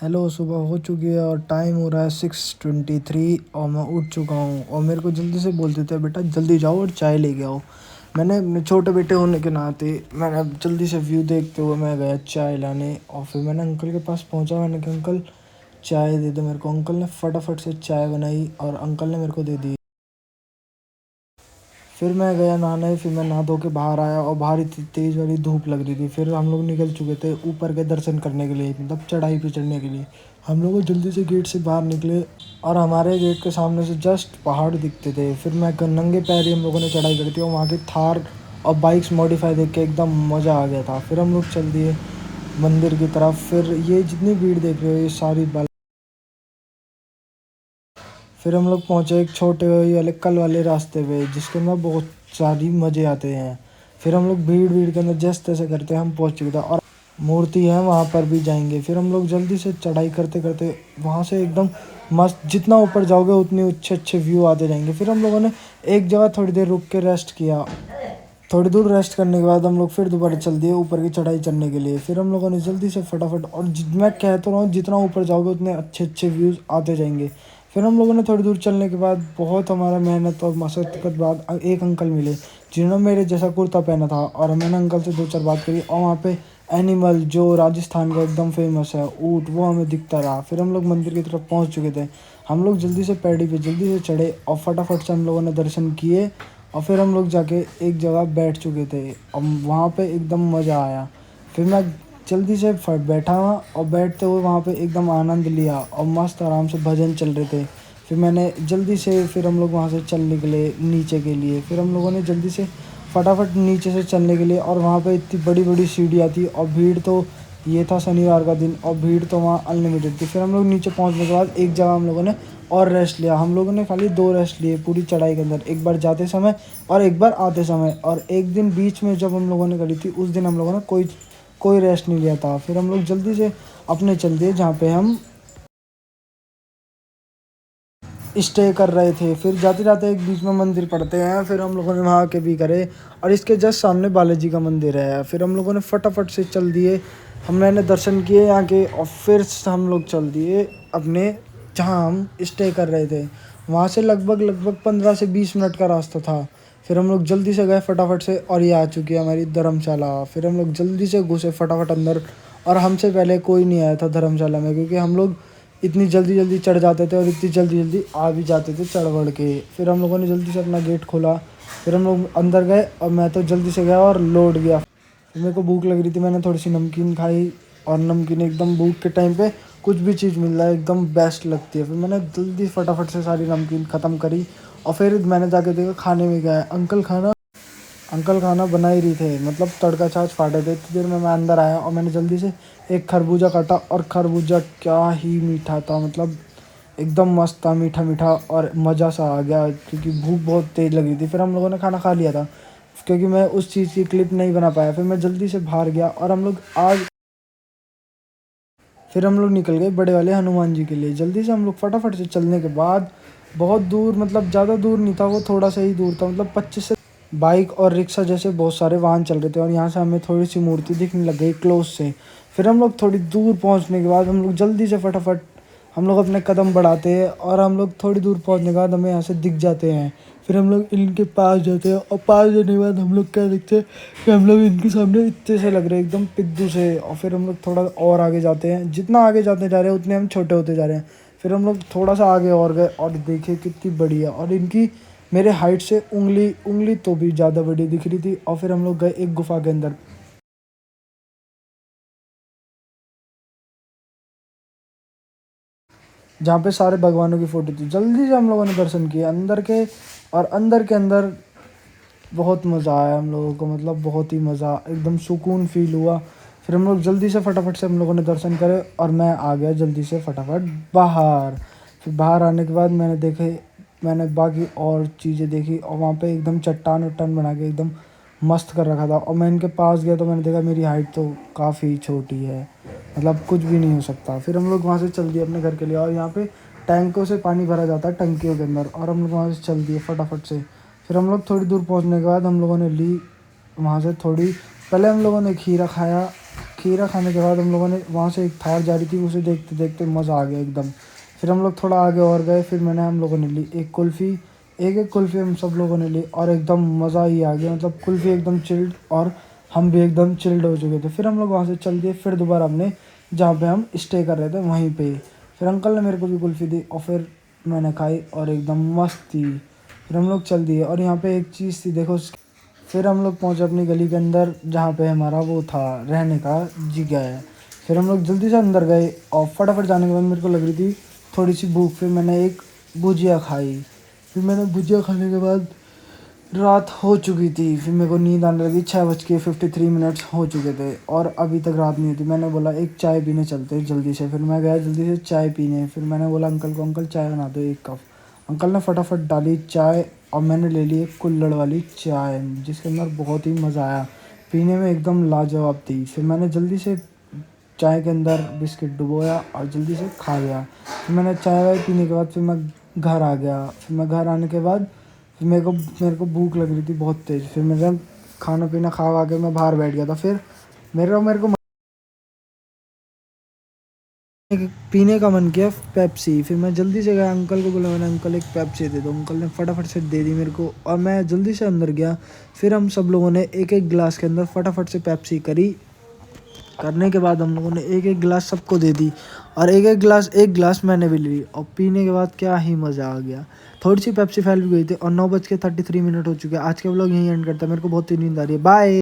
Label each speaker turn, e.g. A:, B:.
A: Hello, सुबह हो चुकी है और टाइम हो रहा है 6:23 और मैं उठ चुका हूँ और मेरे को जल्दी से बोलते थे बेटा जल्दी जाओ और चाय लेके आओ। मैंने अपने छोटे बेटे होने के नाते मैंने अब जल्दी से व्यू देखते हुए मैं गया चाय लाने और फिर मैंने अंकल के पास पहुँचा। मैंने कहा अंकल चाय दे दो मेरे को। अंकल ने फटाफट से चाय बनाई और अंकल ने मेरे को दे दी। फिर मैं गया नहाने। फिर मैं नहा धो के बाहर आया और बाहर इतनी तेज़ वाली धूप लग रही थी। फिर हम लोग निकल चुके थे ऊपर के दर्शन करने के लिए, मतलब चढ़ाई पे चढ़ने के लिए। हम लोग जल्दी से गेट से बाहर निकले और हमारे गेट के सामने से जस्ट पहाड़ दिखते थे। फिर मैं नंगे पैर ही हम लोगों ने चढ़ाई करी थी और वहाँ की थार और बाइक्स मॉडिफाई देख के एकदम मज़ा आ गया था। फिर हम लोग चल दिए मंदिर की तरफ। फिर ये जितनी भीड़ देख रहे हो ये सारी फिर हम लोग पहुँचे एक छोटे वाले कल वाले रास्ते पे जिसके अंदर बहुत सारी मज़े आते हैं। फिर हम लोग भीड़ भीड़ के अंदर जैसे तैसे करते हम पहुँच चुके थे और मूर्ति है वहाँ पर भी जाएंगे। फिर हम लोग जल्दी से चढ़ाई करते करते वहाँ से एकदम मस्त, जितना ऊपर जाओगे उतनी अच्छे अच्छे व्यू आते जाएंगे। फिर हम लोगों ने एक जगह थोड़ी देर रुक के रेस्ट किया। थोड़ी दूर रेस्ट करने के बाद हम लोग फिर दोबारा चल दिए ऊपर की चढ़ाई चढ़ने के लिए। फिर हम लोगों ने जल्दी से फटाफट और मैं कह तो रहा हूँ जितना ऊपर जाओगे उतने अच्छे अच्छे व्यूज़ आते जाएंगे। फिर हम लोगों ने थोड़ी दूर चलने के बाद बहुत हमारा मेहनत और मशक्क़त बाद एक अंकल मिले जिन्होंने मेरे जैसा कुर्ता पहना था और मैंने अंकल से दो चार बात करी और वहाँ पे एनिमल जो राजस्थान का एकदम फेमस है ऊँट, वो हमें दिखता रहा। फिर हम लोग मंदिर की तरफ पहुँच चुके थे। हम लोग जल्दी से पैड़ी पे जल्दी से चढ़े और फटाफट से हम लोगों ने दर्शन किए और फिर हम लोग जाके एक जगह बैठ चुके थे और वहाँ पे एकदम मज़ा आया। फिर मैं जल्दी से बैठा वहाँ और बैठते हुए वहाँ पे एकदम आनंद लिया और मस्त आराम से भजन चल रहे थे। फिर मैंने जल्दी से फिर हम लोग वहाँ से चल निकले नीचे के लिए। फिर हम लोगों ने जल्दी से फटाफट नीचे से चलने के लिए और वहाँ पे इतनी बड़ी बड़ी सीढ़ियाँ थी और भीड़ तो ये था शनिवार का दिन और भीड़ तो वहाँ अनलिमिटेड थी। फिर हम लोग नीचे पहुँचने के बाद एक जगह हम लोगों ने और रेस्ट लिया। हम लोगों ने खाली 2 रेस्ट लिए पूरी चढ़ाई के अंदर, एक बार जाते समय और एक बार आते समय। और एक दिन बीच में जब हम लोगों ने करी थी उस दिन हम लोगों ने कोई रेस्ट नहीं लिया था। फिर हम लोग जल्दी से अपने चल दिए जहाँ पे हम स्टे कर रहे थे। फिर जाते जाते एक बीच में मंदिर पड़ते हैं, फिर हम लोगों ने वहाँ के भी करे और इसके जस्ट सामने बालाजी का मंदिर है। फिर हम लोगों ने फटाफट से चल दिए, मैंने दर्शन किए यहाँ के और फिर हम लोग चल दिए अपने जहाँ हम स्टे कर रहे थे। वहाँ से लगभग 15 से 20 मिनट का रास्ता था। फिर हम लोग जल्दी से गए फटाफट से और ये आ चुकी है हमारी धर्मशाला। फिर हम लोग जल्दी से घुसे फटाफट अंदर और हमसे पहले कोई नहीं आया था धर्मशाला में, क्योंकि हम लोग इतनी जल्दी जल्दी चढ़ जाते थे और इतनी जल्दी जल्दी आ भी जाते थे चढ़ बढ़ के। फिर हम लोगों ने जल्दी से अपना गेट खोला। फिर हम लोग अंदर गए और मैं तो जल्दी से गया और लौट गया। फिर मेरे को भूख लग रही थी, मैंने थोड़ी सी नमकीन खाई और नमकीन एकदम भूख के टाइम पे कुछ भी चीज़ मिल रहा है एकदम बेस्ट लगती है। फिर मैंने जल्दी फटाफट से सारी नमकीन ख़त्म करी और फिर मैंने जाके देखा खाने में गया है। अंकल खाना बना ही रही थे, मतलब तड़का छाछ फाटे थे। इतनी देर में मैं अंदर आया और मैंने जल्दी से एक खरबूजा काटा और खरबूजा क्या ही मीठा था, मतलब एकदम मस्त था, मीठा मीठा और मज़ा सा आ गया क्योंकि भूख बहुत तेज़ लगी थी। फिर हम लोगों ने खाना खा लिया था क्योंकि मैं उस चीज़ की क्लिप नहीं बना पाया। फिर मैं जल्दी से बाहर गया और फिर हम लोग निकल गए बड़े वाले हनुमान जी के लिए। जल्दी से हम लोग फटाफट से चलने के बाद बहुत दूर, मतलब ज़्यादा दूर नहीं था वो, थोड़ा सा ही दूर था, मतलब 25 से बाइक और रिक्शा जैसे बहुत सारे वाहन चल रहे थे और यहाँ से हमें थोड़ी सी मूर्ति दिखने लग गई क्लोज से। फिर हम लोग थोड़ी दूर पहुँचने के बाद हम लोग जल्दी से फटाफट हम लोग अपने कदम बढ़ाते हैं और हम लोग थोड़ी दूर पहुँचने के बाद हमें यहाँ से दिख जाते हैं। फिर हम लोग इनके पास जाते हैं और पास जाने के बाद हम लोग क्या देखते हैं कि हम लोग इनके सामने इतने से लग रहे हैं एकदम पिद्दू से। और फिर हम लोग थोड़ा और आगे जाते हैं, जितना आगे जाते जा रहे हैं उतने हम छोटे होते जा रहे हैं। फिर हम लोग थोड़ा सा आगे और गए और देखे कितनी बड़ी है और इनकी मेरे हाइट से उंगली तो भी ज़्यादा बड़ी दिख रही थी। और फिर हम लोग गए एक गुफा के अंदर जहाँ पे सारे भगवानों की फ़ोटो थी। जल्दी से हम लोगों ने दर्शन किए अंदर के, और अंदर के अंदर बहुत मज़ा आया हम लोगों को, मतलब बहुत ही मज़ा, एकदम सुकून फील हुआ। फिर हम लोग जल्दी से फटाफट से हम लोगों ने दर्शन करे और मैं आ गया जल्दी से फटाफट बाहर। फिर बाहर आने के बाद मैंने बाकी और चीज़ें देखी और वहाँ पे एकदम चट्टान वट्टान बना के एकदम मस्त कर रखा था। और मैं इनके पास गया तो मैंने देखा मेरी हाइट तो काफ़ी छोटी है, मतलब कुछ भी नहीं हो सकता। फिर हम लोग वहाँ से चल दिए अपने घर के लिए और यहाँ पे टैंकों से पानी भरा जाता है टंकियों के अंदर, और हम लोग वहाँ से चल दिए फटाफट से। फिर हम लोग थोड़ी दूर पहुँचने के बाद हम लोगों ने ली वहाँ से थोड़ी, पहले हम लोगों ने खीरा खाया खीरा खाने के बाद हम लोगों ने वहाँ से एक थार जा रही थी, उसे देखते देखते मज़ा आ गया एकदम। फिर हम लोग थोड़ा आगे और गए, फिर हम लोगों ने ली एक कुल्फ़ी, एक कुल्फ़ी हम सब लोगों ने ली और एकदम मज़ा ही आ गया। मतलब कुल्फ़ी एकदम चिल्ड और हम भी एकदम चिल्ड हो चुके थे। फिर हम लोग वहाँ से चल दिए, फिर दोबारा हमने जहाँ पे हम स्टे कर रहे थे वहीं पे, फिर अंकल ने मेरे को भी कुल्फ़ी दी और फिर मैंने खाई और एकदम मस्त थी। फिर हम लोग चल दिए और यहाँ पे एक चीज़ थी देखो, फिर हम लोग पहुँचे अपनी गली के अंदर जहाँ पे हमारा वो था रहने का जगह है। फिर हम लोग जल्दी से अंदर गए और फटाफट जाने के बाद मेरे को लग रही थी थोड़ी सी भूख, फिर मैंने एक भुजिया खाई। फिर मैंने भुजिया खाने के बाद रात हो चुकी थी, फिर मेरे को नींद आने लगी। 6:53 हो चुके थे और अभी तक रात नहीं हुई थी। मैंने बोला एक चाय पीने चलते हैं जल्दी से। फिर मैं गया जल्दी से चाय पीने। फिर मैंने बोला अंकल को, अंकल चाय बना दो 1 कप। अंकल ने फटाफट डाली चाय और मैंने ले ली एक कुल्हड़ वाली चाय, जिसके अंदर बहुत ही मज़ा आया, पीने में एकदम लाजवाब थी। फिर मैंने जल्दी से चाय के अंदर बिस्किट डुबोया और जल्दी से खा गया। फिर मैंने चाय वाय पीने के बाद फिर मैं घर आ गया। फिर मैं घर आने के बाद फिर मेरे को भूख लग रही थी बहुत तेज़। फिर मेरा खाना पीना खा वा के मैं बाहर बैठ गया था। फिर मेरे को पीने का मन किया पेप्सी। फिर मैं जल्दी से गया, अंकल को बोला, मैंने अंकल एक पेप्सी दे दो। अंकल ने फटाफट से दे दी मेरे को और मैं जल्दी से अंदर गया। फिर हम सब लोगों ने एक एक गिलास के अंदर फटाफट से पेप्सी करी। करने के बाद हम लोगों ने एक एक गिलास सबको दे दी और एक गिलास मैंने भी ली और पीने के बाद क्या ही मज़ा आ गया। थोड़ी सी पेप्सी फैल भी गई थी और 9:33 हो चुके हैं। आज के व्लॉग यहीं एंड करता है, मेरे को बहुत ही नींद आ रही है। बाय।